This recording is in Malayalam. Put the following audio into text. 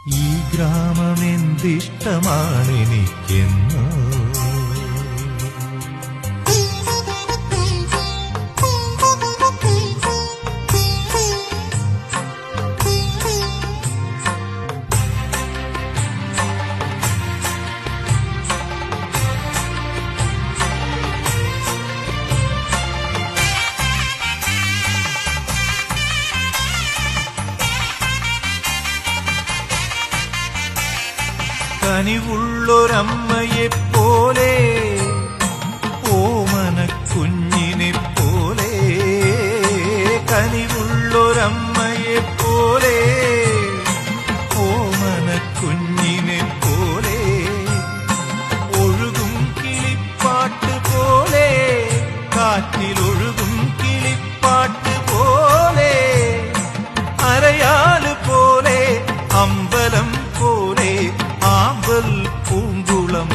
ഈ ഗ്രാമമെന്തിഷ്ടമാണെനിക്കെന്നോ കനിവുള്ളൊരമ്മയെപ്പോലെ ഓമനക്കുഞ്ഞിനെപ്പോലെ കനിവുള്ളൊരമ്മയെപ്പോലെ ഓമനക്കുഞ്ഞിനെപ്പോലെ ഒഴുകും കിളിപ്പാട്ട് പോലെ കാറ്റിലൊഴുകും കിളിപ്പാട്ട് പോലെ അരയാല് പോലെ അമ്പലം പോലെ ആമ്പൽ പൂങ്കുളം